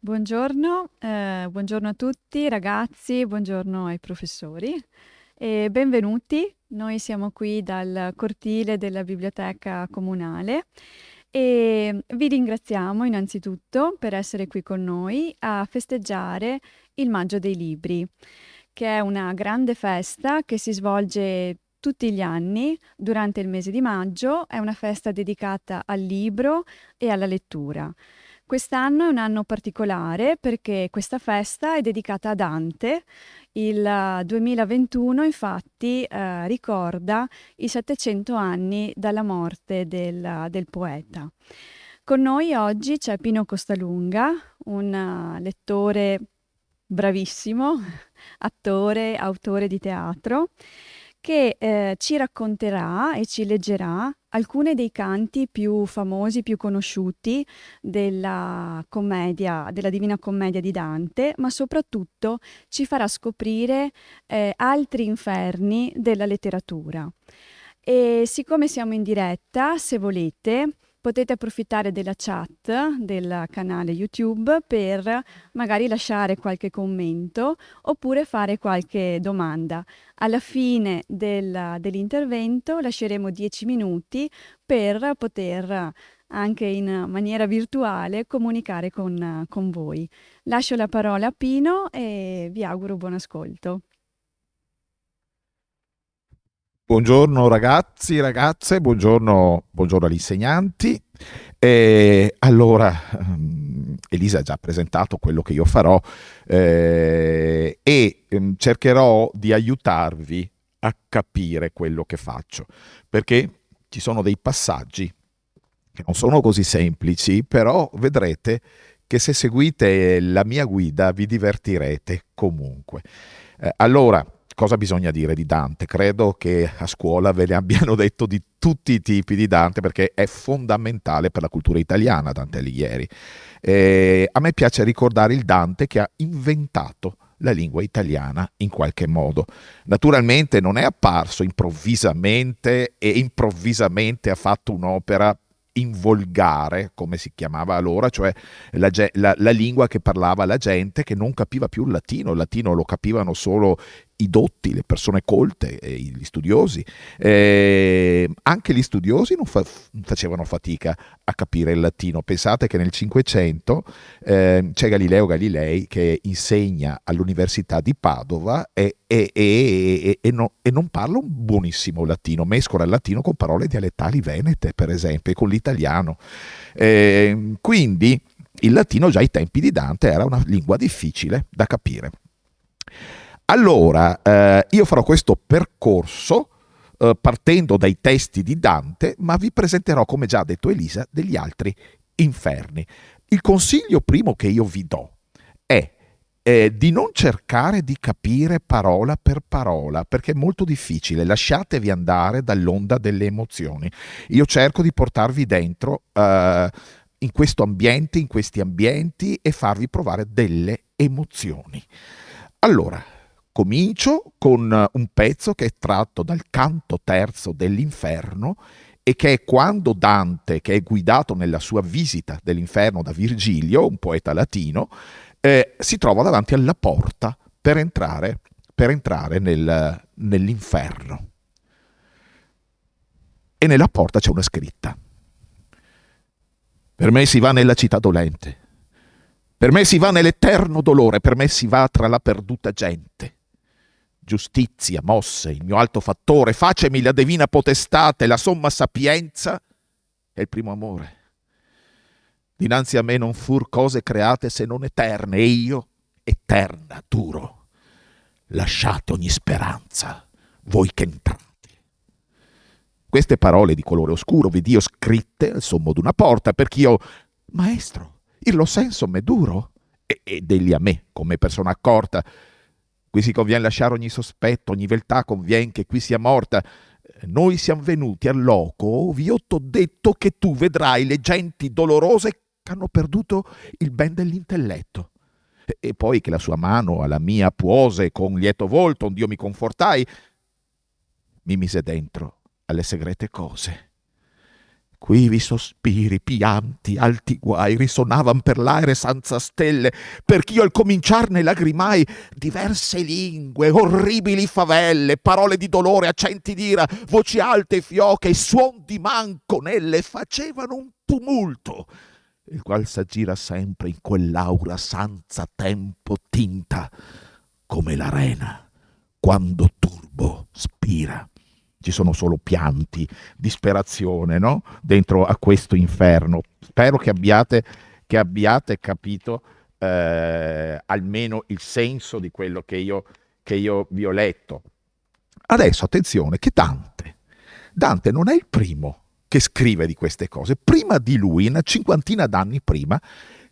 Buongiorno, buongiorno a tutti ragazzi, buongiorno ai professori e benvenuti. Noi siamo qui dal cortile della biblioteca comunale e vi ringraziamo innanzitutto per essere qui con noi a festeggiare il Maggio dei Libri, che è una grande festa che si svolge tutti gli anni durante il mese di maggio. È una festa dedicata al libro e alla lettura. Quest'anno è un anno particolare perché questa festa è dedicata a Dante. Il 2021 infatti ricorda i 700 anni dalla morte del poeta. Con noi oggi c'è Pino Costalunga, un lettore bravissimo, attore, autore di teatro, che ci racconterà e ci leggerà alcuni dei canti più famosi, più conosciuti della commedia, della Divina Commedia di Dante, ma soprattutto ci farà scoprire altri inferni della letteratura. E siccome siamo in diretta, se volete, potete approfittare della chat del canale YouTube per magari lasciare qualche commento oppure fare qualche domanda. Alla fine dell'intervento lasceremo 10 minuti per poter anche in maniera virtuale comunicare con voi. Lascio la parola a Pino e vi auguro buon ascolto. Buongiorno ragazzi, ragazze, buongiorno agli insegnanti. Elisa ha già presentato quello che io farò e cercherò di aiutarvi a capire quello che faccio, perché ci sono dei passaggi che non sono così semplici, però vedrete che se seguite la mia guida vi divertirete comunque. Allora, cosa bisogna dire di Dante? Credo che a scuola ve ne abbiano detto di tutti i tipi di Dante perché è fondamentale per la cultura italiana Dante Alighieri. A me piace ricordare il Dante che ha inventato la lingua italiana in qualche modo. Naturalmente non è apparso improvvisamente e improvvisamente ha fatto un'opera in volgare, come si chiamava allora, cioè la lingua che parlava la gente che non capiva più il latino lo capivano solo i dotti, le persone colte, gli studiosi. Anche gli studiosi non facevano fatica a capire il latino. Pensate che nel Cinquecento c'è Galileo Galilei che insegna all'Università di Padova e non parla un buonissimo latino, mescola il latino con parole dialettali venete, per esempio, e con l'italiano. Quindi il latino già ai tempi di Dante era una lingua difficile da capire. Allora, io farò questo percorso partendo dai testi di Dante, ma vi presenterò, come già ha detto Elisa, degli altri inferni. Il consiglio primo che io vi do è di non cercare di capire parola per parola, perché è molto difficile. Lasciatevi andare dall'onda delle emozioni. Io cerco di portarvi dentro in questo ambiente, in questi ambienti e farvi provare delle emozioni. Allora, comincio con un pezzo che è tratto dal canto terzo dell'Inferno e che è quando Dante, che è guidato nella sua visita dell'inferno da Virgilio, un poeta latino, si trova davanti alla porta per entrare nell'inferno. E nella porta c'è una scritta. Per me si va nella città dolente. Per me si va nell'eterno dolore. Per me si va tra la perduta gente. Giustizia, mosse, il mio alto fattore, facemi la divina potestate, la somma sapienza e il primo amore. Dinanzi a me non fur cose create se non eterne, e io, eterna, duro. Lasciate ogni speranza, voi che entrate. Queste parole di colore oscuro vi dio scritte al sommo d'una porta, perché io, maestro, il lo senso m'è duro, ed egli a me, come persona accorta, qui si convien lasciare ogni sospetto, ogni veltà convien che qui sia morta. Noi siamo venuti al loco, vi ho detto che tu vedrai le genti dolorose che hanno perduto il ben dell'intelletto. E poi che la sua mano alla mia puose con lieto volto, ond'io mi confortai, mi mise dentro alle segrete cose. Quivi sospiri, pianti, alti guai risuonavan per l'aere senza stelle, perch'io al cominciarne lagrimai diverse lingue, orribili favelle, parole di dolore, accenti d'ira, voci alte e fioche e suon di manco nelle facevano un tumulto, il qual s'aggira sempre in quell'aura senza tempo tinta, come l'arena quando turbo spira. Ci sono solo pianti, disperazione, no? Dentro a questo inferno. Spero che abbiate capito almeno il senso di quello che io vi ho letto. Adesso attenzione che Dante non è il primo che scrive di queste cose. Prima di lui, una cinquantina d'anni prima,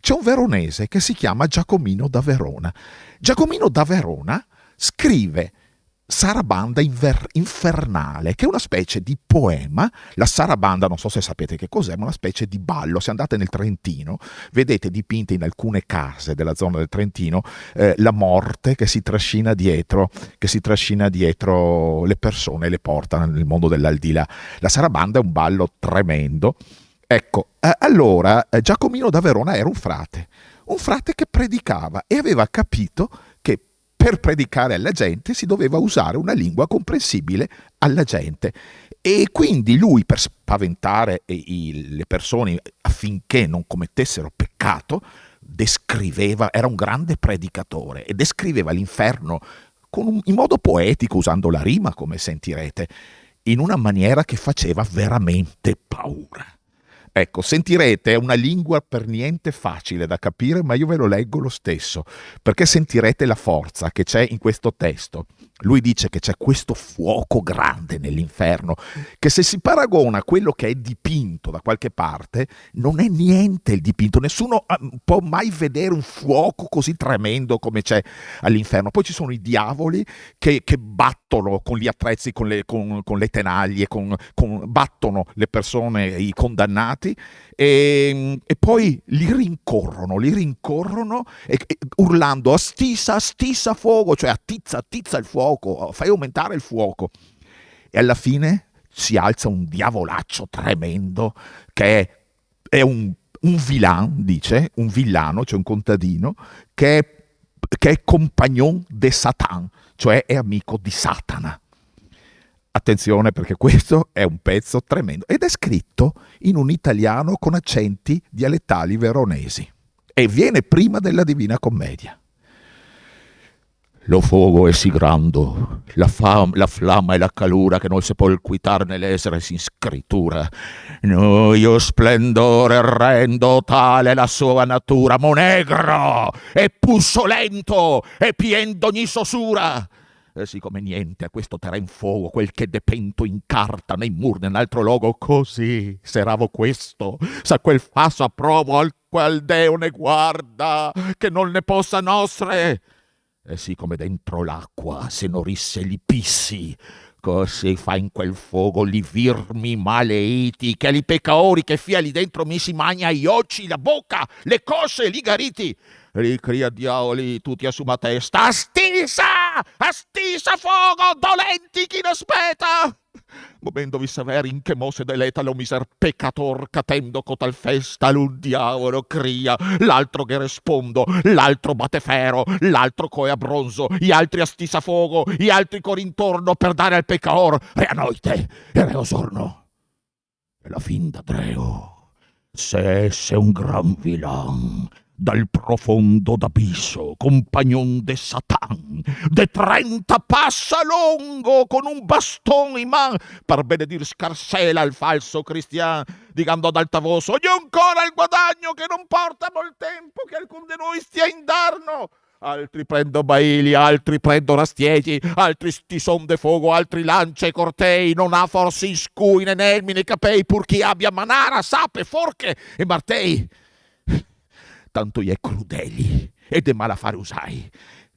c'è un veronese che si chiama Giacomino da Verona. Giacomino da Verona scrive Sarabanda infernale, che è una specie di poema. La sarabanda, non so se sapete che cos'è, ma una specie di ballo. Se andate nel Trentino, vedete dipinte in alcune case della zona del Trentino la morte che si trascina dietro le persone e le porta nel mondo dell'aldilà. La sarabanda è un ballo tremendo. Ecco, allora Giacomino da Verona era un frate che predicava e aveva capito che per predicare alla gente si doveva usare una lingua comprensibile alla gente, e quindi lui, per spaventare le persone affinché non commettessero peccato, era un grande predicatore e descriveva l'inferno in modo poetico, usando la rima, come sentirete, in una maniera che faceva veramente paura. Ecco, sentirete, è una lingua per niente facile da capire, ma io ve lo leggo lo stesso, perché sentirete la forza che c'è in questo testo. Lui dice che c'è questo fuoco grande nell'inferno, che se si paragona a quello che è dipinto da qualche parte, non è niente il dipinto. Nessuno può mai vedere un fuoco così tremendo come c'è all'inferno. Poi ci sono i diavoli che battono con gli attrezzi, con le tenaglie, battono le persone, i condannati, e poi li rincorrono urlando astisa fuoco, cioè attizza il fuoco, fai aumentare il fuoco. E alla fine si alza un diavolaccio tremendo che è un villano, cioè un contadino che è compagnon de Satan, cioè è amico di Satana. Attenzione, perché questo è un pezzo tremendo ed è scritto in un italiano con accenti dialettali veronesi e viene prima della Divina Commedia. Lo fuoco è sì grande, la flamma e la calura che non si può quitar nell'essere sin scrittura. Io splendore rendo tale la sua natura, mo negro e pussolento e pien d'ogni sosura. E siccome niente a questo terren fuoco, quel che depento in carta nei mur nell'altro logo, così seravo questo, sa quel faso approvo al qual Deo ne guarda, che non ne possa nostre. E siccome dentro l'acqua se norisse li pissi, così fa in quel fuoco li virmi maleiti, che li peccatori che fia lì dentro mi si magna gli occhi, la bocca, le cosce, li gariti. Li cria diavoli tutti a sua testa. Astisa fuoco, dolenti chi ne aspetta. Momendovi severi in che mosse deleta lo miser peccator catendo cotal festa, l'un diavolo cria, l'altro che rispondo, l'altro batte ferro, l'altro coe a bronzo, gli altri a stisa fuoco, gli altri cor intorno per dare al peccaor rea noite e rea sorno. E la fin d'Adreo, se esse un gran vilan, dal profondo d'abisso, compagnon de Satan, de 30 passa lungo, con un baston in man, per benedir scarsela al falso cristian, digando ad alta voce, ogni ancora il guadagno che non porta mol tempo che alcun de noi stia indarno. Altri prendo baili, altri prendo rastieti, altri stison de fuoco, altri lancia e cortei, non ha forse in scui né nelmi né capei, pur chi abbia manara, sape, forche e martei. Tanto gli è crudeli e de malafare usai,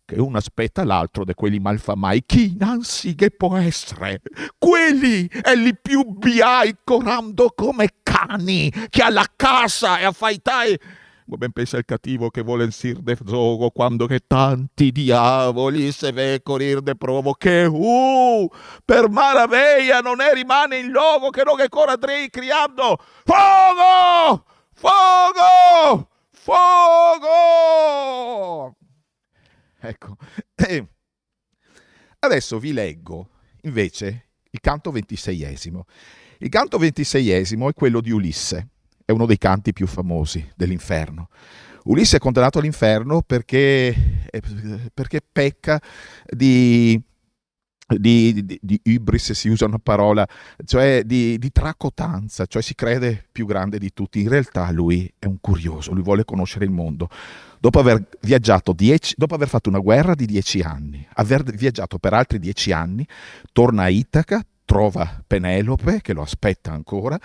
che uno aspetta l'altro de quelli malfamai, chi innanzi che può essere, quelli è li più biai corando come cani, che alla casa e affaitai Ma ben pensa il cattivo che vuole sir de zogo quando che tanti diavoli se ve corrir de provo che per maraviglia non è rimane in logo che non che ancora drei criando fuoco! Fuoco! Fuoco! Ecco. Adesso vi leggo invece il canto 26esimo. Il canto 26esimo è quello di Ulisse, è uno dei canti più famosi dell'inferno. Ulisse è condannato all'inferno perché pecca di ibris, si usa una parola, cioè di tracotanza, cioè si crede più grande di tutti. In realtà lui è un curioso, lui vuole conoscere il mondo. Dopo aver viaggiato dopo aver fatto una guerra di 10 anni, aver viaggiato per altri 10 anni, torna a Itaca, trova Penelope che lo aspetta ancora,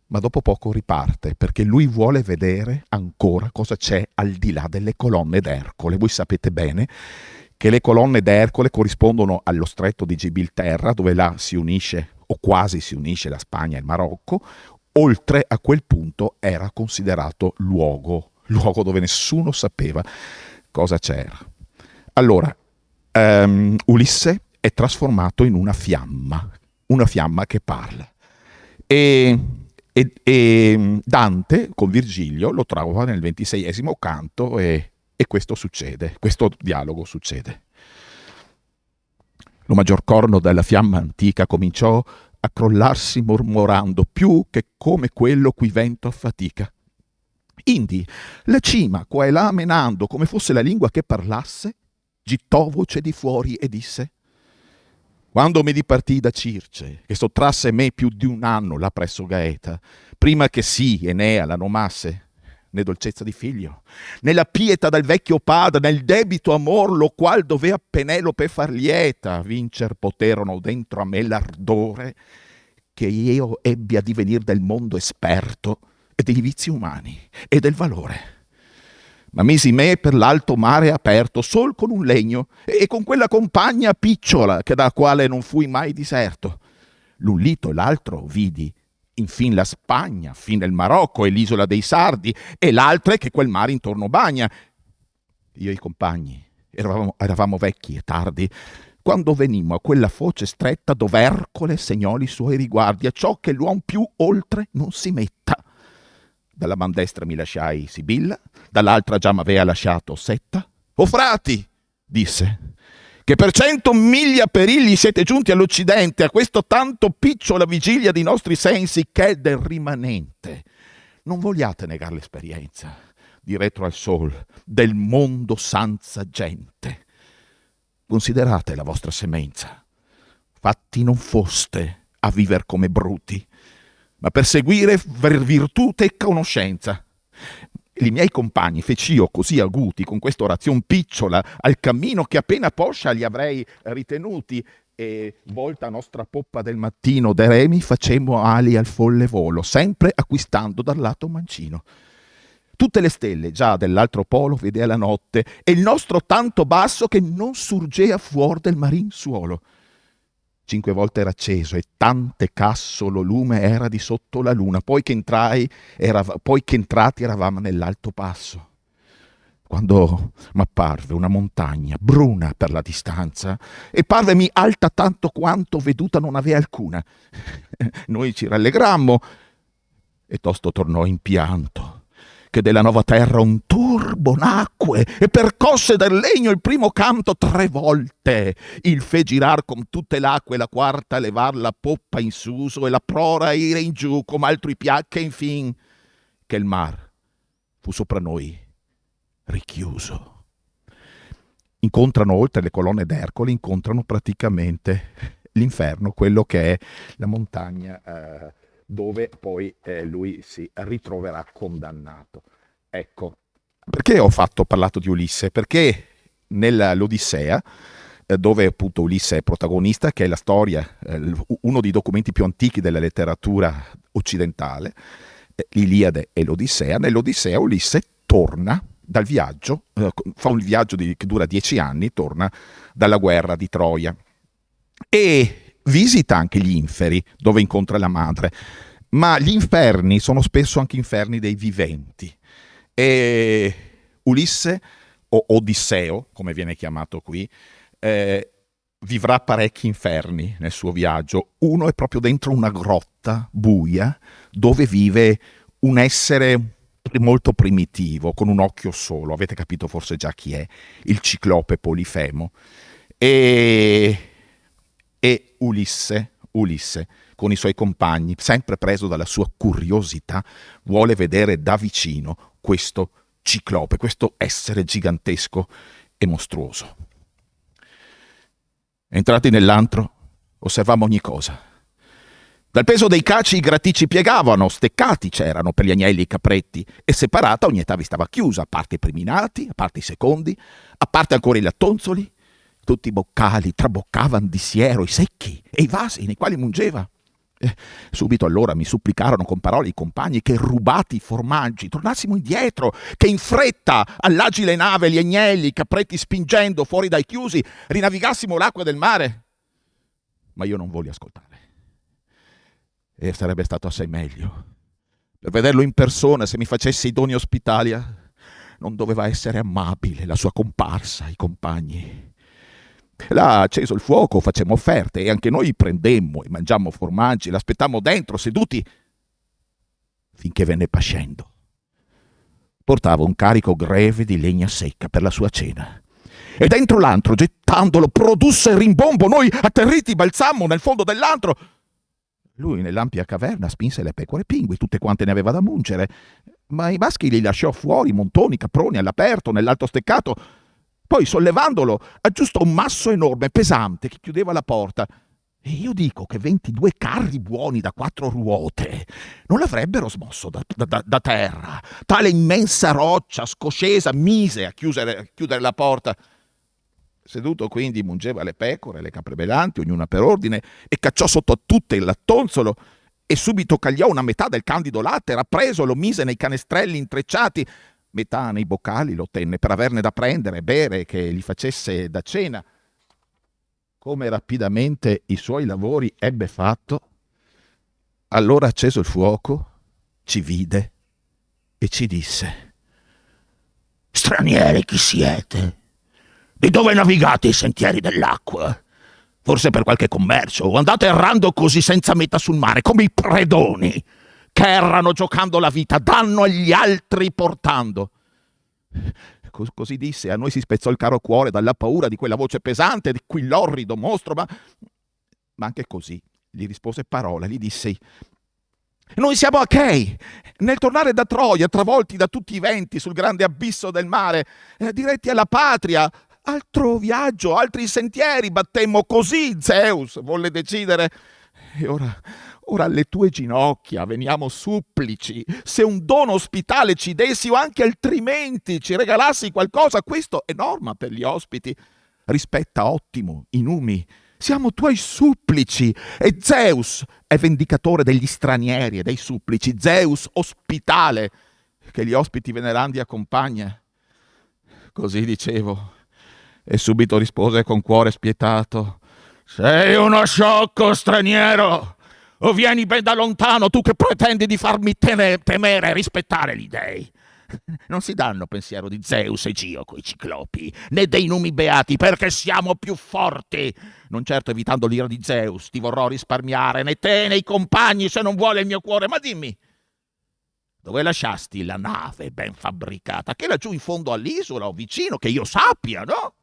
ma dopo poco riparte perché lui vuole vedere ancora cosa c'è al di là delle colonne d'Ercole. Voi sapete bene che le colonne d'Ercole corrispondono allo stretto di Gibilterra, dove là si unisce o quasi si unisce la Spagna e il Marocco. Oltre a quel punto era considerato luogo dove nessuno sapeva cosa c'era. Allora, Ulisse è trasformato in una fiamma che parla. E Dante con Virgilio lo trova nel 26esimo canto e questo succede, questo dialogo succede. Lo maggior corno della fiamma antica cominciò a crollarsi mormorando più che come quello cui vento affatica. Indi la cima qua e là menando come fosse la lingua che parlasse, gittò voce di fuori e disse: quando mi dipartii da Circe, che sottrasse me più di un anno là presso Gaeta, prima che sì Enea la nomasse, né dolcezza di figlio, né la pietà del vecchio padre, né il debito amor lo qual dovea Penelope far lieta, vincer poterono dentro a me l'ardore che io ebbi a divenir del mondo esperto e dei vizi umani e del valore. Ma misi me per l'alto mare aperto sol con un legno e con quella compagna picciola che da quale non fui mai diserto. L'un lito e l'altro vidi infin la Spagna, fin il Marocco e l'isola dei Sardi, e l'altra è che quel mare intorno bagna. Io e i compagni eravamo vecchi e tardi, quando venimmo a quella foce stretta dove Ercole segnò i suoi riguardi, a ciò che l'uom più oltre non si metta. Dalla man destra mi lasciai Sibilla, dall'altra già m'avea lasciato Setta. «O frati», disse, «che per 100 miglia perigli siete giunti all'Occidente, a questo tanto picciola vigilia di nostri sensi che è del rimanente. Non vogliate negar l'esperienza, di retro al sol, del mondo senza gente. Considerate la vostra semenza. Fatti non foste a viver come bruti, ma per seguire virtute e conoscenza. I miei compagni fec'io così aguti con questa orazione picciola al cammino che appena poscia li avrei ritenuti, e volta a nostra poppa del mattino de remi facemmo ali al folle volo, sempre acquistando dal lato mancino. Tutte le stelle già dell'altro polo vedea la notte e il nostro tanto basso che non surgea fuor del marin suolo. 5 volte era acceso e tante casso lo lume era di sotto la luna, poi che entrati eravamo nell'alto passo. Quando m'apparve una montagna bruna per la distanza e parvemi alta tanto quanto veduta non avea alcuna. Noi ci rallegrammo e tosto tornò in pianto, che della nuova terra un turbo nacque e percosse dal legno il primo canto 3 volte, il fe girar con tutte l'acque, la quarta levar la poppa in suso e la prora ire in giù come altri piacche, infin che il mar fu sopra noi richiuso. Incontrano, oltre le colonne d'Ercole, incontrano praticamente l'inferno, quello che è la montagna dove poi lui si ritroverà condannato. Ecco, perché ho parlato di Ulisse? Perché nell'Odissea, dove appunto Ulisse è protagonista, che è la storia, uno dei documenti più antichi della letteratura occidentale, l'Iliade e l'Odissea, nell'Odissea Ulisse torna dal viaggio, fa un viaggio che dura 10 anni, torna dalla guerra di Troia e visita anche gli inferi dove incontra la madre, ma gli inferni sono spesso anche inferni dei viventi E Ulisse, o Odisseo, come viene chiamato qui, vivrà parecchi inferni nel suo viaggio. Uno è proprio dentro una grotta buia dove vive un essere molto primitivo, con un occhio solo. Avete capito forse già chi è? Il ciclope Polifemo. E Ulisse, con i suoi compagni, sempre preso dalla sua curiosità, vuole vedere da vicino questo ciclope, questo essere gigantesco e mostruoso. Entrati nell'antro, osservammo ogni cosa. Dal peso dei caci i graticci piegavano, steccati c'erano per gli agnelli e i capretti, e separata ogni età vi stava chiusa, a parte i primi nati, a parte i secondi, a parte ancora i lattonzoli. Tutti i boccali traboccavan di siero, i secchi e i vasi nei quali mungeva. Subito allora mi supplicarono con parole i compagni che, rubati i formaggi, tornassimo indietro, che in fretta all'agile nave gli agnelli, i capretti spingendo fuori dai chiusi, rinavigassimo l'acqua del mare. Ma io non volli ascoltare. E sarebbe stato assai meglio. Per vederlo in persona, se mi facesse i doni ospitalia, non doveva essere amabile la sua comparsa, i compagni. Là acceso il fuoco, facemmo offerte e anche noi prendemmo e mangiammo formaggi, l'aspettammo dentro, seduti, finché venne pascendo. Portava un carico greve di legna secca per la sua cena. E dentro l'antro, gettandolo, produsse rimbombo. Noi, atterriti, balzammo nel fondo dell'antro. Lui, nell'ampia caverna, spinse le pecore pingui, tutte quante ne aveva da mungere, ma i maschi li lasciò fuori, montoni, caproni, all'aperto, nell'alto steccato. Poi, sollevandolo, aggiustò un masso enorme, pesante, che chiudeva la porta. E io dico che 22 carri buoni da 4 ruote non l'avrebbero smosso da terra. Tale immensa roccia scoscesa mise a chiudere la porta. Seduto quindi mungeva le pecore, le capre belanti, ognuna per ordine, e cacciò sotto a tutte il lattonzolo, e subito cagliò una metà del candido latte, rappreso, lo mise nei canestrelli intrecciati, metà nei boccali lo tenne per averne da prendere e bere che gli facesse da cena. Come rapidamente i suoi lavori ebbe fatto, allora acceso il fuoco, ci vide e ci disse: «Stranieri chi siete? Di dove navigate i sentieri dell'acqua? Forse per qualche commercio, o andate errando così senza meta sul mare, come i predoni, che errano giocando la vita, danno agli altri portando?» Così disse, e a noi si spezzò il caro cuore dalla paura di quella voce pesante, di quell'orrido mostro, ma anche così gli rispose parola, gli dissi: «Noi siamo achei, nel tornare da Troia, travolti da tutti i venti sul grande abisso del mare, diretti alla patria. Altro viaggio, altri sentieri battemmo, così Zeus volle decidere. E ora alle tue ginocchia veniamo supplici, se un dono ospitale ci dessi o anche altrimenti ci regalassi qualcosa, questo è norma per gli ospiti. Rispetta ottimo i numi, siamo tuoi supplici, e Zeus è vendicatore degli stranieri e dei supplici, Zeus ospitale, che gli ospiti venerandi accompagna». Così dicevo, e subito rispose con cuore spietato: «Sei uno sciocco, straniero, o vieni ben da lontano, tu che pretendi di farmi temere e rispettare gli dei. Non si danno pensiero di Zeus e Gio coi ciclopi, né dei numi beati, perché siamo più forti. Non certo evitando l'ira di Zeus ti vorrò risparmiare, né te né i compagni, se non vuole il mio cuore. Ma dimmi, dove lasciasti la nave ben fabbricata? Che laggiù in fondo all'isola o vicino, che io sappia, no?»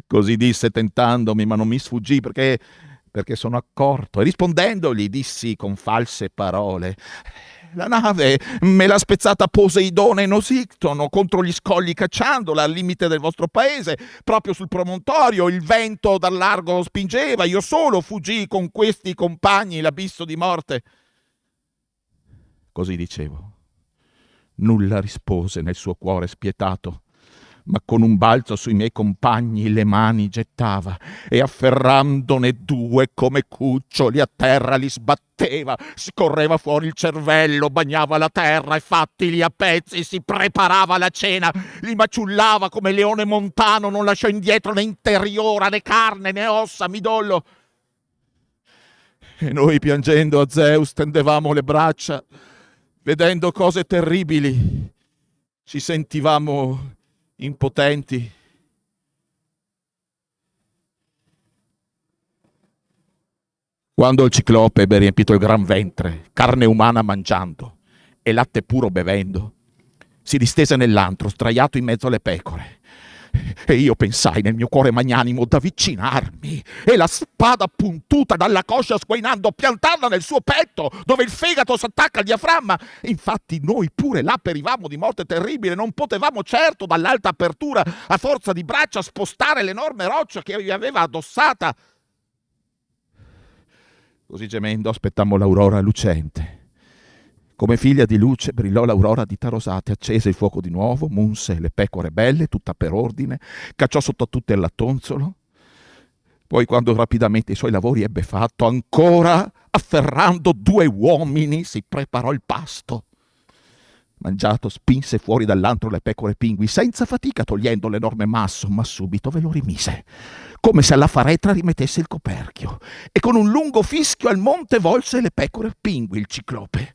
Così disse tentandomi, ma non mi sfuggì perché sono accorto, e rispondendogli dissi con false parole: «La nave me l'ha spezzata Poseidone in Osictono contro gli scogli cacciandola al limite del vostro paese, proprio sul promontorio. Il vento dal largo spingeva, io solo fuggii con questi compagni l'abisso di morte». Così dicevo. Nulla rispose nel suo cuore spietato, ma con un balzo sui miei compagni le mani gettava, e afferrandone 2 come cuccioli a terra li sbatteva, scorreva fuori il cervello, bagnava la terra, e fattili a pezzi si preparava la cena, li maciullava come leone montano, non lasciò indietro né interiora né carne né ossa, midollo. E noi, piangendo a Zeus, tendevamo le braccia, vedendo cose terribili, ci sentivamo impotenti. Quando il ciclope ebbe riempito il gran ventre, carne umana mangiando e latte puro bevendo, si distese nell'antro, sdraiato in mezzo alle pecore. E io pensai nel mio cuore magnanimo d'avvicinarmi e la spada puntuta dalla coscia sguainando piantarla nel suo petto, dove il fegato s'attacca al diaframma. Infatti noi pure là perivamo di morte terribile, non potevamo certo dall'alta apertura a forza di braccia spostare l'enorme roccia che vi aveva addossata. Così gemendo aspettammo l'aurora lucente. Come figlia di luce brillò l'aurora di Tarosate, accese il fuoco di nuovo, munse le pecore belle, tutta per ordine, cacciò sotto tutte il lattonzolo. Poi, quando rapidamente i suoi lavori ebbe fatto, ancora afferrando 2 uomini, si preparò il pasto. Mangiato, spinse fuori dall'antro le pecore pingui, senza fatica togliendo l'enorme masso, ma subito ve lo rimise, come se alla faretra rimettesse il coperchio, e con un lungo fischio al monte volse le pecore pingui il ciclope.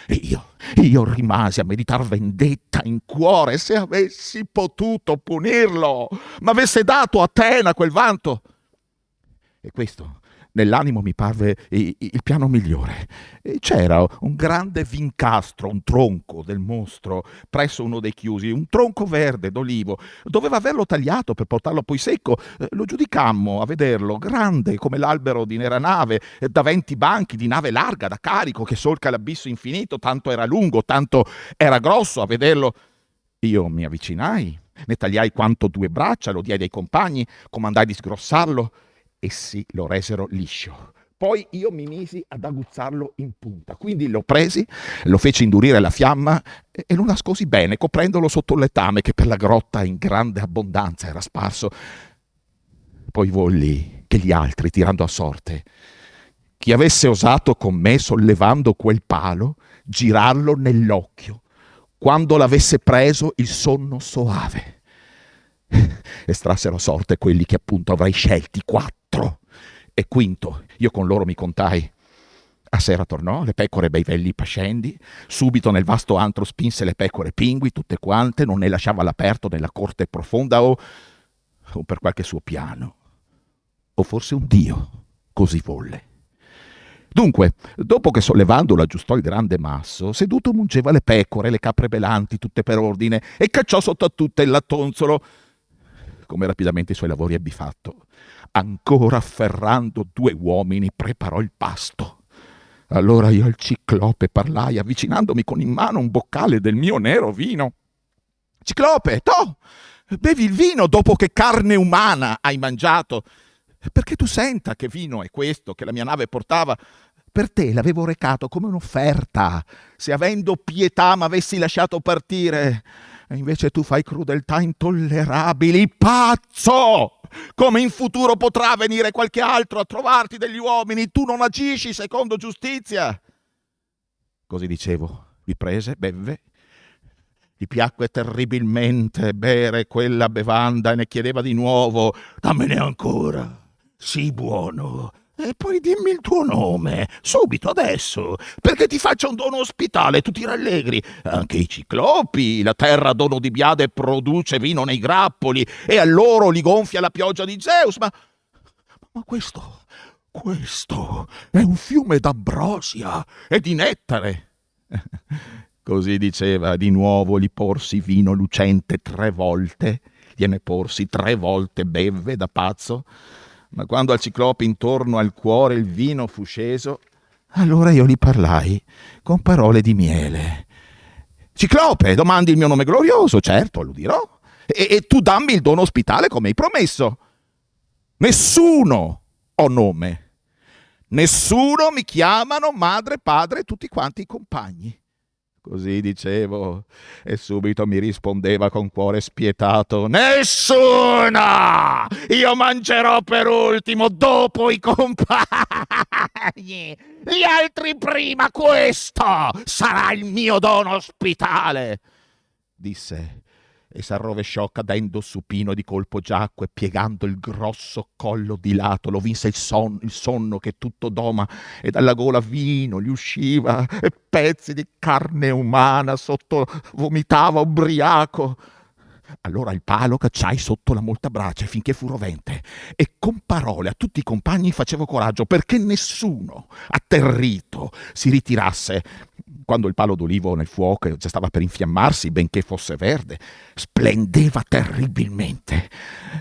Io rimasi a meditar vendetta in cuore, se avessi potuto punirlo, ma avesse dato a Atena quel vanto. E questo nell'animo mi parve il piano migliore. C'era un grande vincastro, un tronco del mostro, presso uno dei chiusi, un tronco verde d'olivo. Doveva averlo tagliato per portarlo poi secco. Lo giudicammo a vederlo, grande come l'albero di nera nave, da 20 banchi di nave larga da carico che solca l'abisso infinito, tanto era lungo, tanto era grosso a vederlo. Io mi avvicinai, ne tagliai quanto 2 braccia, lo diedi ai compagni, comandai di sgrossarlo. Essi lo resero liscio. Poi io mi misi ad aguzzarlo in punta. Quindi lo presi, lo feci indurire la fiamma e lo nascosi bene, coprendolo sotto il letame che per la grotta in grande abbondanza era sparso. Poi volli che gli altri, tirando a sorte, chi avesse osato con me, sollevando quel palo, girarlo nell'occhio, quando l'avesse preso il sonno soave. Estrassero a sorte quelli che appunto avrei scelti, 4. E quinto, io con loro mi contai. A sera tornò, le pecore bei velli pascendi, subito nel vasto antro spinse le pecore pingui, tutte quante, non ne lasciava all'aperto nella corte profonda o per qualche suo piano, o forse un dio così volle. Dunque, dopo che sollevandolo aggiustò il grande masso, seduto mungeva le pecore, le capre belanti, tutte per ordine, e cacciò sotto a tutte il lattonzolo. Come rapidamente i suoi lavori ebbi fatto, ancora afferrando 2 uomini, preparò il pasto. Allora io al ciclope parlai, avvicinandomi con in mano un boccale del mio nero vino. Ciclope, toh, bevi il vino dopo che carne umana hai mangiato, perché tu senta che vino è questo che la mia nave portava. Per te l'avevo recato come un'offerta, se avendo pietà m'avessi lasciato partire. E invece tu fai crudeltà intollerabili, pazzo! Come in futuro potrà venire qualche altro a trovarti degli uomini? Tu non agisci secondo giustizia. Così dicevo, vi prese, bevve. Gli piacque terribilmente bere quella bevanda e ne chiedeva di nuovo: dammene ancora, sii buono. E poi dimmi il tuo nome, subito, adesso, perché ti faccia un dono ospitale, tu ti rallegri. Anche i ciclopi, la terra dono di Biade produce vino nei grappoli, e a loro li gonfia la pioggia di Zeus, ma questo è un fiume d'ambrosia e di nettare. Così diceva, di nuovo gli porsi vino lucente 3 volte, gliene porsi 3 volte, bevve da pazzo. Ma quando al ciclope intorno al cuore il vino fu sceso, allora io gli parlai con parole di miele. Ciclope, domandi il mio nome glorioso, certo, lo dirò, e tu dammi il dono ospitale come hai promesso. Nessuno ho nome, nessuno mi chiamano madre, padre e tutti quanti i compagni. Così dicevo, e subito mi rispondeva con cuore spietato: nessuna! Io mangerò per ultimo, dopo i compagni. Gli altri prima, questo sarà il mio dono ospitale. Disse, e s'arrovesciò cadendo supino di colpo giacque, piegando il grosso collo di lato. Lo vinse il sonno che tutto doma, e dalla gola vino gli usciva e pezzi di carne umana sotto vomitava ubriaco. Allora il palo cacciai sotto la molta brace finché fu rovente, e con parole a tutti i compagni facevo coraggio, perché nessuno, atterrito, si ritirasse. Quando il palo d'olivo nel fuoco già stava per infiammarsi, benché fosse verde, splendeva terribilmente.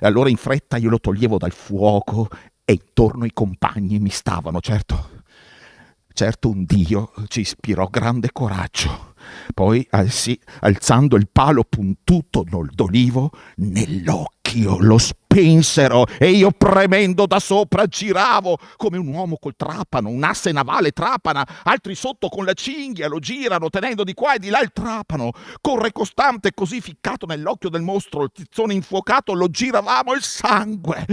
Allora in fretta io lo toglievo dal fuoco, e intorno i compagni mi stavano. Certo un Dio ci ispirò grande coraggio. Poi alzando il palo puntuto d'olivo, nell'occhio lo spensero, e io premendo da sopra giravo come un uomo col trapano, un asse navale trapana, altri sotto con la cinghia lo girano, tenendo di qua e di là il trapano. Corre costante così ficcato nell'occhio del mostro, il tizzone infuocato lo giravamo, il sangue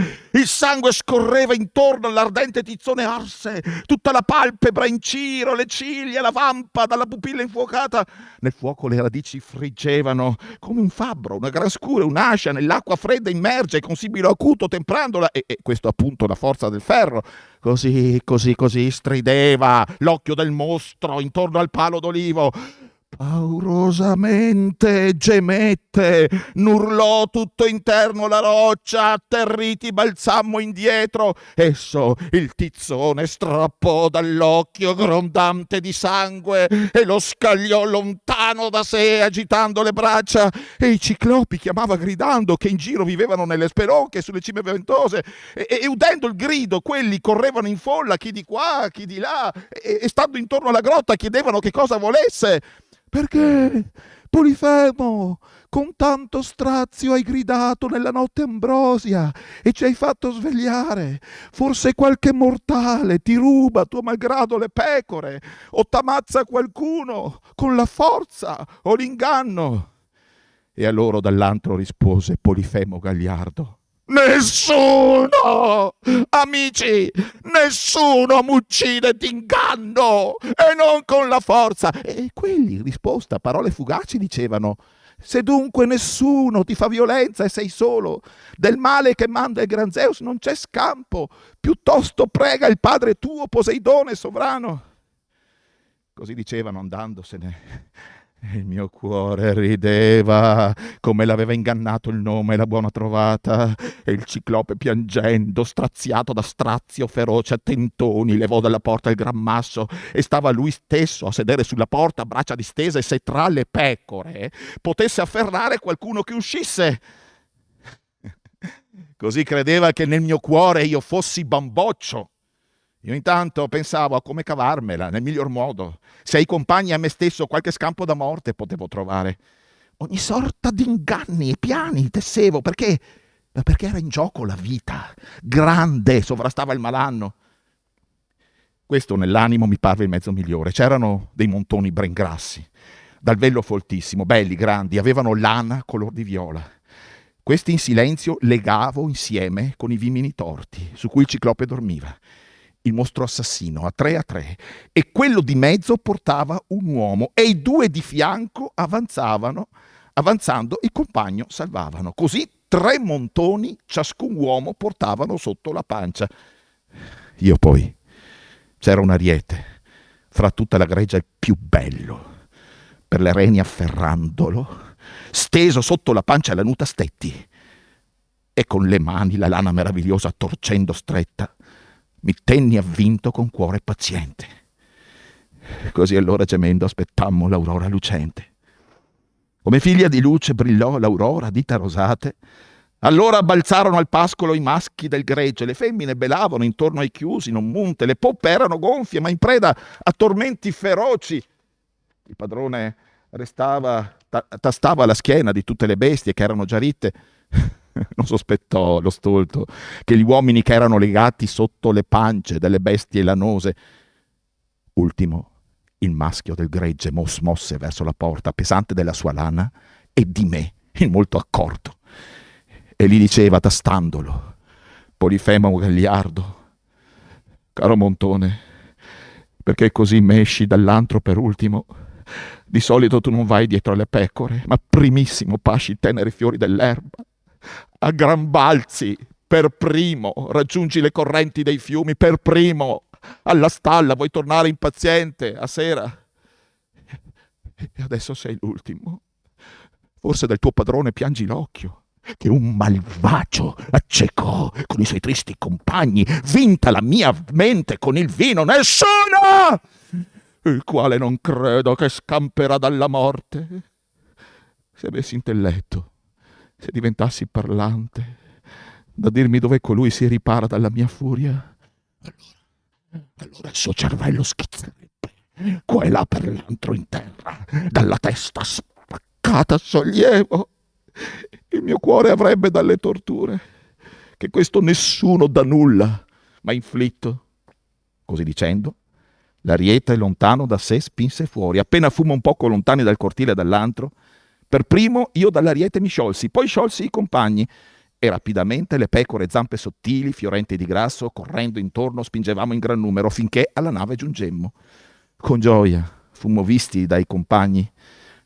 scorreva intorno all'ardente tizzone, arse tutta la palpebra in ciro, le ciglia, la vampa dalla pupilla infuocata. Nel fuoco le radici friggevano come un fabbro, una gran scura, un'ascia nell'acqua fredda immerge con sibilo acuto temprandola, e questo appunto la forza del ferro. Così strideva l'occhio del mostro intorno al palo d'olivo. Paurosamente gemette, n'urlò tutto interno la roccia, atterriti balzammo indietro. Esso il tizzone strappò dall'occhio grondante di sangue e lo scagliò lontano da sé agitando le braccia, e i ciclopi chiamava gridando, che in giro vivevano nelle spelonche sulle cime ventose, e udendo il grido quelli correvano in folla, chi di qua chi di là, e stando intorno alla grotta chiedevano che cosa volesse. Perché, Polifemo, con tanto strazio hai gridato nella notte ambrosia e ci hai fatto svegliare? Forse qualche mortale ti ruba tuo malgrado le pecore, o t'ammazza qualcuno con la forza o l'inganno? E a loro dall'antro rispose Polifemo gagliardo: nessuno, amici, nessuno m'uccide d'inganno e non con la forza. E quelli, in risposta a parole fugaci, dicevano: se dunque nessuno ti fa violenza e sei solo, del male che manda il gran Zeus non c'è scampo, piuttosto prega il padre tuo Poseidone sovrano. Così dicevano andandosene. Il mio cuore rideva come l'aveva ingannato il nome e la buona trovata, e il ciclope piangendo, straziato da strazio feroce a tentoni, levò dalla porta il gran masso, e stava lui stesso a sedere sulla porta a braccia distese, se tra le pecore potesse afferrare qualcuno che uscisse. Così credeva che nel mio cuore io fossi bamboccio. Io intanto pensavo a come cavarmela nel miglior modo, se ai compagni e a me stesso qualche scampo da morte potevo trovare. Ogni sorta di inganni e piani tessevo, perché era in gioco la vita. Grande sovrastava il malanno. Questo nell'animo mi parve il mezzo migliore. C'erano dei montoni ben grassi, dal vello foltissimo, belli, grandi, avevano lana color di viola. Questi in silenzio legavo insieme con i vimini torti, su cui il ciclope dormiva. Il mostro assassino a tre, e quello di mezzo portava un uomo, e i due di fianco avanzando il compagno salvavano. Così 3 montoni ciascun uomo portavano sotto la pancia. Io poi, c'era un ariete fra tutta la greggia, il più bello, per le reni afferrandolo, steso sotto la pancia la nuta stetti, e con le mani la lana meravigliosa torcendo stretta mi tenni avvinto con cuore paziente. Così allora gemendo aspettammo l'aurora lucente. Come figlia di luce brillò l'aurora a dita rosate. Allora balzarono al pascolo i maschi del gregge, le femmine belavano intorno ai chiusi, non munte, le poppe erano gonfie, ma in preda a tormenti feroci. Il padrone tastava la schiena di tutte le bestie che erano già ritte. Non sospettò lo stolto che gli uomini che erano legati sotto le pance delle bestie lanose. Ultimo, il maschio del gregge mosse verso la porta pesante della sua lana e di me, il molto accorto, e gli diceva tastandolo: Polifemo gagliardo, caro montone, perché così m'esci dall'antro per ultimo? Di solito tu non vai dietro alle pecore, ma primissimo pasci i teneri fiori dell'erba. A gran balzi, per primo, raggiungi le correnti dei fiumi, per primo. Alla stalla vuoi tornare impaziente a sera. E adesso sei l'ultimo. Forse del tuo padrone piangi l'occhio, che un malvagio accecò con i suoi tristi compagni, vinta la mia mente con il vino. Nessuno! Il quale non credo che scamperà dalla morte. Se avessi intelletto, se diventassi parlante, da dirmi dove colui si ripara dalla mia furia, allora il suo cervello schizzerebbe qua e là per l'antro in terra, dalla testa spaccata a sollievo. Il mio cuore avrebbe dalle torture che questo nessuno da nulla m'ha inflitto. Così dicendo, l'ariete lontano da sé spinse fuori. Appena fummo un poco lontani dal cortile e dall'antro, per primo io dall'ariete mi sciolsi, poi sciolsi i compagni, e rapidamente le pecore zampe sottili, fiorenti di grasso, correndo intorno, spingevamo in gran numero finché alla nave giungemmo. Con gioia fummo visti dai compagni,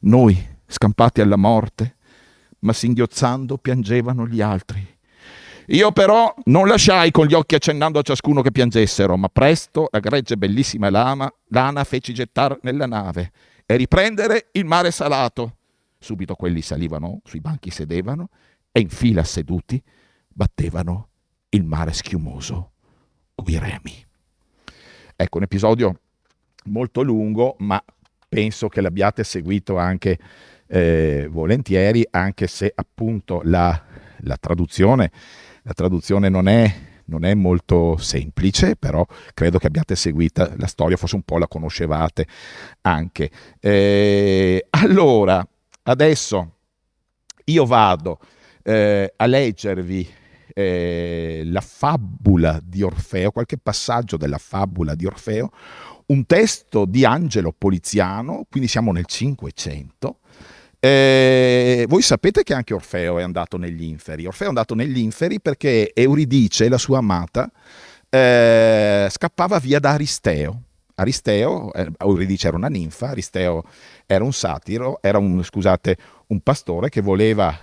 noi scampati alla morte, ma singhiozzando piangevano gli altri. Io però non lasciai con gli occhi accennando a ciascuno che piangessero, ma presto la gregge bellissima lana feci gettar nella nave e riprendere il mare salato. Subito quelli salivano, sui banchi sedevano, e in fila seduti battevano il mare schiumoso coi remi. Ecco, un episodio molto lungo, ma penso che l'abbiate seguito anche volentieri, anche se appunto la traduzione non è molto semplice, però credo che abbiate seguito la storia, forse un po' la conoscevate anche. Allora, adesso io vado a leggervi la fabula di Orfeo, qualche passaggio della fabula di Orfeo, un testo di Angelo Poliziano, quindi siamo nel 500. Voi sapete che anche Orfeo è andato negli inferi. Orfeo è andato negli inferi perché Euridice, la sua amata, scappava via da Aristeo. Euridice era una ninfa, Aristeo era un satiro, era un pastore che voleva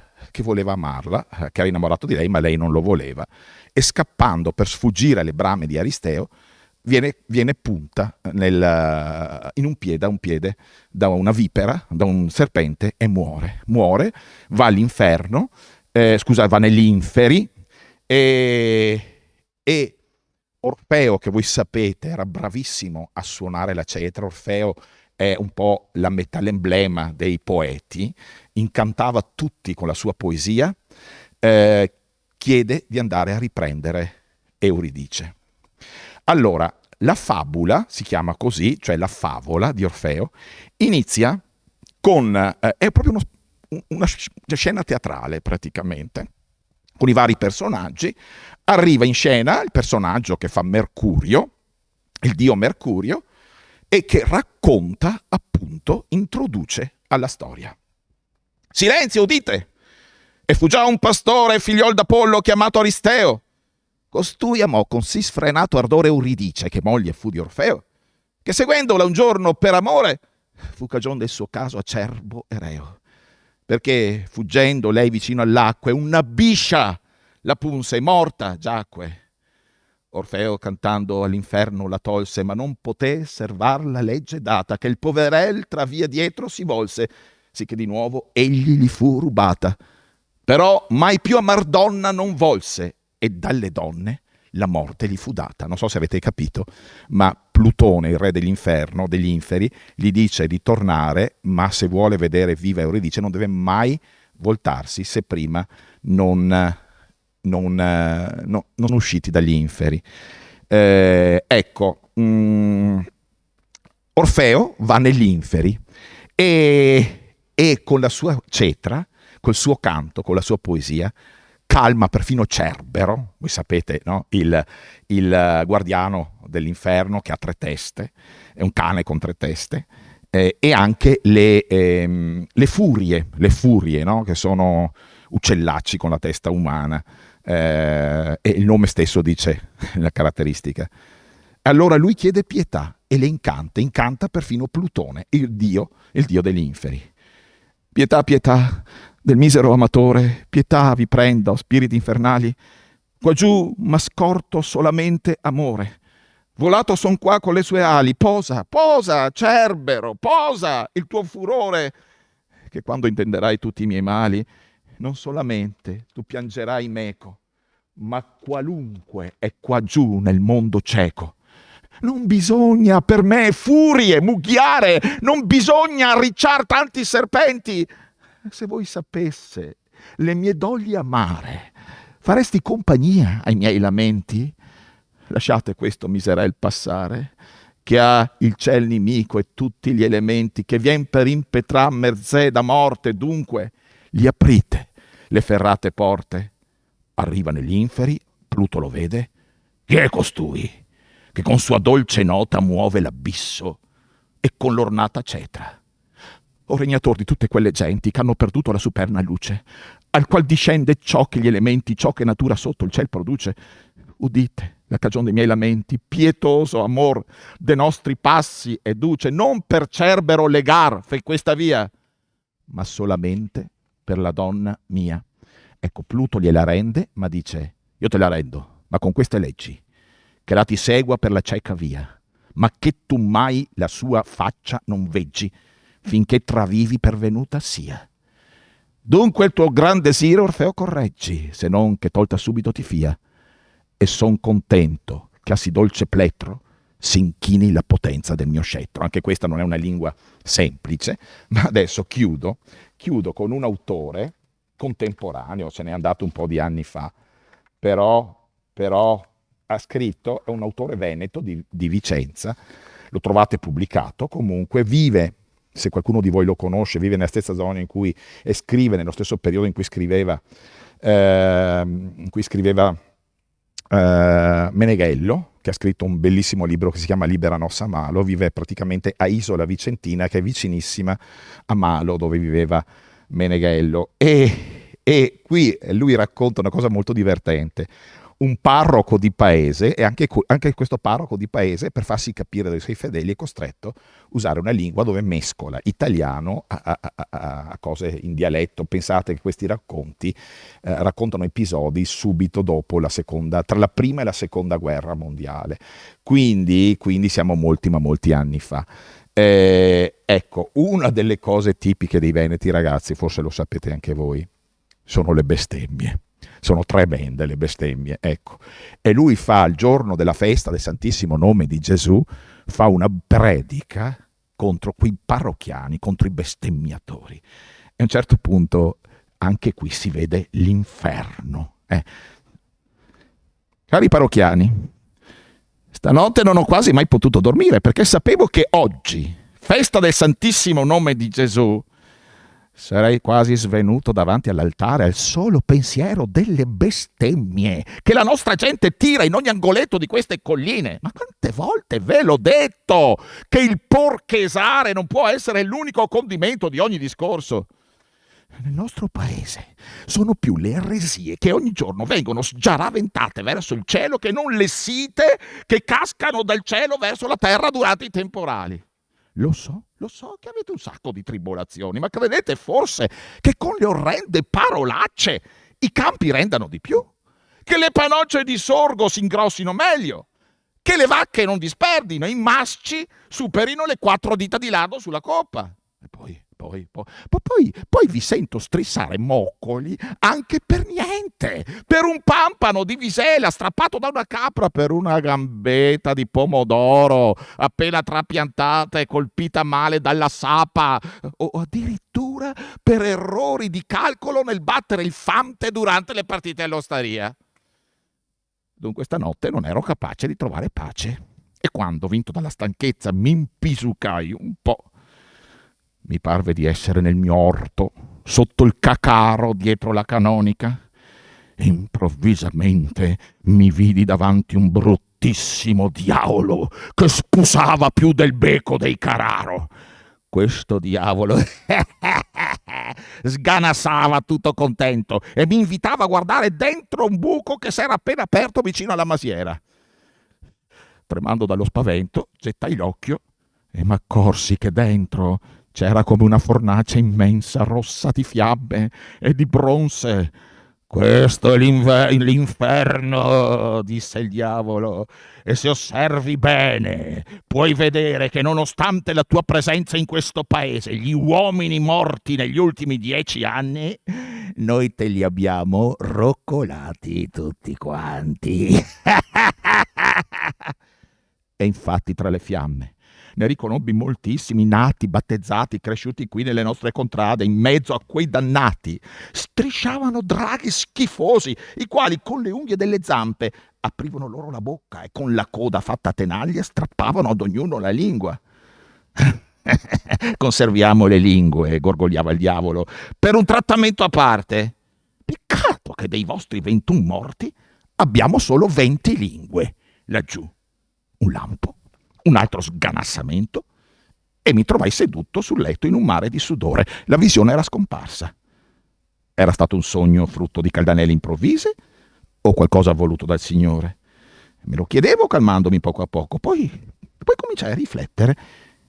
amarla, che era innamorato di lei, ma lei non lo voleva, e scappando per sfuggire alle brame di Aristeo viene punta in un piede da una vipera, da un serpente, e muore, va all'inferno, va negli inferi, e Orfeo, che voi sapete era bravissimo a suonare la cetra. Orfeo è un po' l'emblema dei poeti, incantava tutti con la sua poesia, chiede di andare a riprendere Euridice. Allora, la fabula, si chiama così, cioè la favola di Orfeo, inizia con, è proprio una scena teatrale praticamente, con i vari personaggi. Arriva in scena il personaggio che fa Mercurio, il dio Mercurio, e che racconta, appunto, introduce alla storia. Silenzio, udite! E fu già un pastore, figliol d'Apollo, chiamato Aristeo. Costui amò con sì sfrenato ardore Euridice, che moglie fu di Orfeo, che seguendola un giorno per amore fu cagion del suo caso acerbo e reo, perché fuggendo lei vicino all'acque una biscia la punse e morta giacque. Orfeo cantando all'inferno la tolse, ma non poté servar la legge data, che il poverel tra via dietro si volse, sì che di nuovo egli gli fu rubata. Però mai più amar donna non volse, e dalle donne la morte gli fu data. Non so se avete capito, ma Plutone, il re dell'inferno, degli inferi, gli dice di tornare, ma se vuole vedere viva Euridice non deve mai voltarsi se prima non usciti dagli inferi. Orfeo va negli inferi e con la sua cetra, col suo canto, con la sua poesia, calma perfino Cerbero, voi sapete, no? Il guardiano dell'inferno che ha 3 teste, è un cane con 3 teste, e anche le furie, no? Che sono uccellacci con la testa umana, e il nome stesso dice la caratteristica. Allora lui chiede pietà e le incanta perfino Plutone, il dio degli inferi. Pietà, pietà del misero amatore, pietà vi prenda, o spiriti infernali, qua giù m'ha scorto solamente amore. Volato son qua con le sue ali, posa, posa, Cerbero, posa il tuo furore, che quando intenderai tutti i miei mali, non solamente tu piangerai meco, ma qualunque è qua giù nel mondo cieco. Non bisogna per me furie, mugghiare, non bisogna arricciar tanti serpenti. Se voi sapesse le mie doglie amare, faresti compagnia ai miei lamenti? Lasciate questo miserel passare, che ha il ciel nemico e tutti gli elementi, che vien per impetrar merzè da morte, dunque gli aprite le ferrate porte. Arriva negli inferi, Pluto lo vede. Chi è costui che con sua dolce nota muove l'abisso e con l'ornata cetra? O regnator di tutte quelle genti che hanno perduto la superna luce, al qual discende ciò che gli elementi, ciò che natura sotto il ciel produce, udite la cagion dei miei lamenti, pietoso amor de nostri passi e duce, non per Cerbero legar fe questa via, ma solamente per la donna mia. Ecco, Pluto gliela rende, ma dice: io te la rendo, ma con queste leggi, che la ti segua per la cieca via, ma che tu mai la sua faccia non veggi, finché travivi pervenuta sia. Dunque il tuo gran desiro, Orfeo, correggi, se non che tolta subito ti fia, e son contento che a sì dolce plettro s'inchini la potenza del mio scettro. Anche questa non è una lingua semplice, ma adesso chiudo con un autore contemporaneo, se n'è andato un po' di anni fa, però ha scritto, è un autore veneto di Vicenza, lo trovate pubblicato, comunque vive, se qualcuno di voi lo conosce, vive nella stessa zona in cui e scrive, nello stesso periodo in cui scriveva Meneghello, che ha scritto un bellissimo libro che si chiama Libera Nossa Malo, vive praticamente a Isola Vicentina, che è vicinissima a Malo, dove viveva Meneghello. E qui lui racconta una cosa molto divertente. Un parroco di paese, e anche questo parroco di paese, per farsi capire dai suoi fedeli, è costretto a usare una lingua dove mescola italiano a cose in dialetto. Pensate che questi racconti raccontano episodi subito dopo tra la prima e la seconda guerra mondiale. Quindi siamo molti anni fa. Ecco, una delle cose tipiche dei veneti, ragazzi, forse lo sapete anche voi, sono le bestemmie. Sono tremende le bestemmie, ecco. E lui fa, il giorno della festa del Santissimo Nome di Gesù, fa una predica contro quei parrocchiani, contro i bestemmiatori. E a un certo punto anche qui si vede l'inferno. Cari parrocchiani, stanotte non ho quasi mai potuto dormire, perché sapevo che oggi, festa del Santissimo Nome di Gesù, sarei quasi svenuto davanti all'altare al solo pensiero delle bestemmie che la nostra gente tira in ogni angoletto di queste colline. Ma quante volte ve l'ho detto che il porchesare non può essere l'unico condimento di ogni discorso? Nel nostro paese sono più le eresie che ogni giorno vengono sgiaraventate verso il cielo che non le site che cascano dal cielo verso la terra durante i temporali. Lo so che avete un sacco di tribolazioni, ma credete forse che con le orrende parolacce i campi rendano di più? Che le panocce di sorgo si ingrossino meglio? Che le vacche non disperdino, i masci superino le 4 dita di lardo sulla coppa? E poi vi sento strissare moccoli anche per niente, per un pampano di visela strappato da una capra, per una gambetta di pomodoro appena trapiantata e colpita male dalla sapa, o addirittura per errori di calcolo nel battere il fante durante le partite all'osteria. Dunque stanotte non ero capace di trovare pace, e quando, vinto dalla stanchezza, mi impisucai un po', mi parve di essere nel mio orto, sotto il cacaro dietro la canonica. Improvvisamente mi vidi davanti un bruttissimo diavolo che spusava più del becco dei Carraro. Questo diavolo sganassava tutto contento e mi invitava a guardare dentro un buco che s'era appena aperto vicino alla masiera. tremando dallo spavento, gettai l'occhio e m'accorsi che dentro c'era come una fornace immensa, rossa di fiamme e di bronze. «Questo è l'inferno», disse il diavolo, «e se osservi bene puoi vedere che nonostante la tua presenza in questo paese, gli uomini morti negli ultimi 10 anni, noi te li abbiamo roccolati tutti quanti». E infatti tra le fiamme ne riconobbi moltissimi nati, battezzati, cresciuti qui nelle nostre contrade, in mezzo a quei dannati. Strisciavano draghi schifosi, i quali con le unghie delle zampe aprivano loro la bocca e con la coda fatta a tenaglie strappavano ad ognuno la lingua. «Conserviamo le lingue», gorgogliava il diavolo, «per un trattamento a parte. Peccato che dei vostri 21 morti abbiamo solo 20 lingue laggiù». Un lampo, un altro sganassamento, e mi trovai seduto sul letto in un mare di sudore. La visione era scomparsa. Era stato un sogno frutto di caldanelle improvvise o qualcosa voluto dal Signore? Me lo chiedevo calmandomi poco a poco. Poi cominciai a riflettere.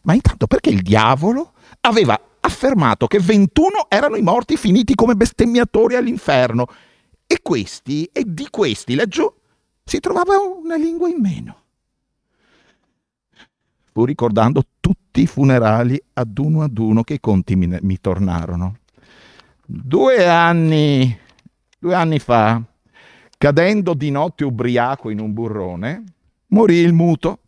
Ma intanto perché il diavolo aveva affermato che 21 erano i morti finiti come bestemmiatori all'inferno e di questi laggiù si trovava una lingua in meno? Pur ricordando tutti i funerali ad uno che i conti mi tornarono. 2 anni fa, cadendo di notte ubriaco in un burrone, morì il muto,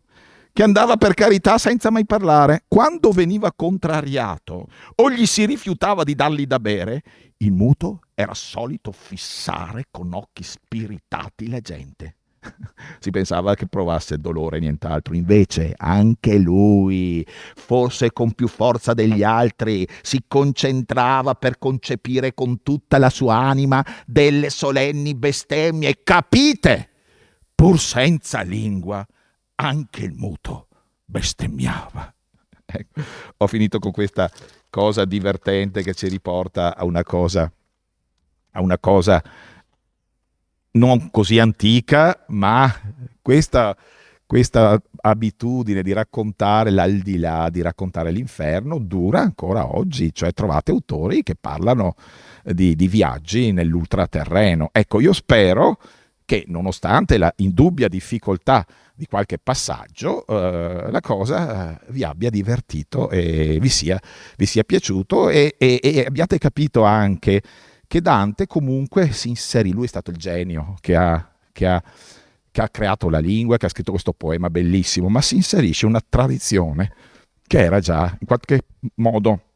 che andava per carità senza mai parlare. Quando veniva contrariato o gli si rifiutava di dargli da bere, il muto era solito fissare con occhi spiritati la gente. Si pensava che provasse dolore e nient'altro, invece anche lui, forse con più forza degli altri, si concentrava per concepire con tutta la sua anima delle solenni bestemmie, capite? Pur senza lingua, anche il muto bestemmiava. Ecco, ho finito con questa cosa divertente che ci riporta a una cosa non così antica, ma questa abitudine di raccontare l'aldilà, di raccontare l'inferno, dura ancora oggi. Cioè trovate autori che parlano di viaggi nell'ultraterreno. Ecco, io spero che nonostante la indubbia difficoltà di qualche passaggio, la cosa vi abbia divertito e vi sia piaciuto e abbiate capito anche che Dante comunque si inserì. Lui è stato il genio che ha creato la lingua, che ha scritto questo poema bellissimo, ma si inserisce una tradizione che era già in qualche modo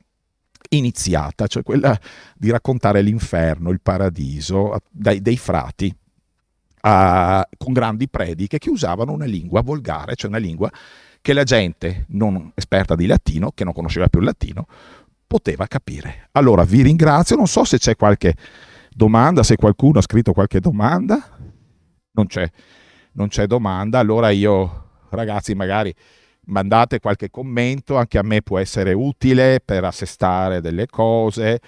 iniziata, cioè quella di raccontare l'inferno, il paradiso, dei frati con grandi prediche che usavano una lingua volgare, cioè una lingua che la gente non esperta di latino, che non conosceva più il latino, poteva capire. Allora vi ringrazio, non so se c'è qualche domanda, se qualcuno ha scritto qualche domanda. Non c'è domanda, allora io, ragazzi, magari mandate qualche commento, anche a me può essere utile per assestare delle cose.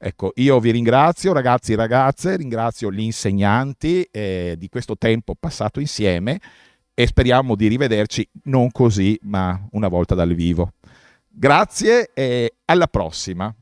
Ecco, io vi ringrazio, ragazzi e ragazze, ringrazio gli insegnanti di questo tempo passato insieme e speriamo di rivederci non così, ma una volta dal vivo. Grazie e alla prossima.